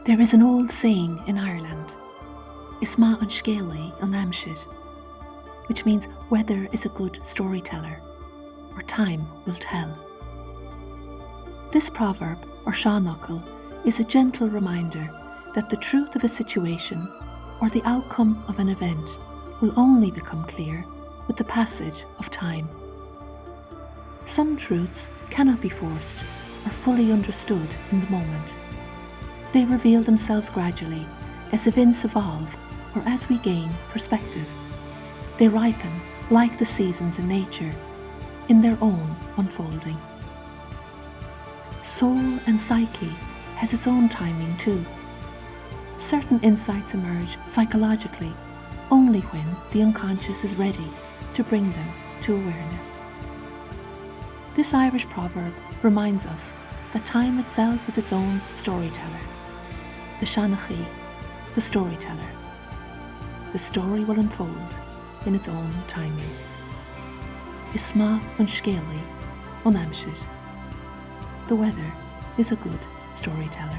There is an old saying in Ireland, Isma an scéalaí an aimsir, which means weather is a good storyteller, or time will tell. This proverb, or seanachal, is a gentle reminder that the truth of a situation or the outcome of an event will only become clear with the passage of time. Some truths cannot be forced or fully understood in the moment. They reveal themselves gradually as events evolve or as we gain perspective. They ripen like the seasons in nature, in their own unfolding. Soul and psyche has its own timing too. Certain insights emerge psychologically only when the unconscious is ready to bring them to awareness. This Irish proverb reminds us that time itself is its own storyteller. The seanachí, the storyteller. The story will unfold in its own timing. Isma an scéalaí an aimsir. The weather is a good storyteller.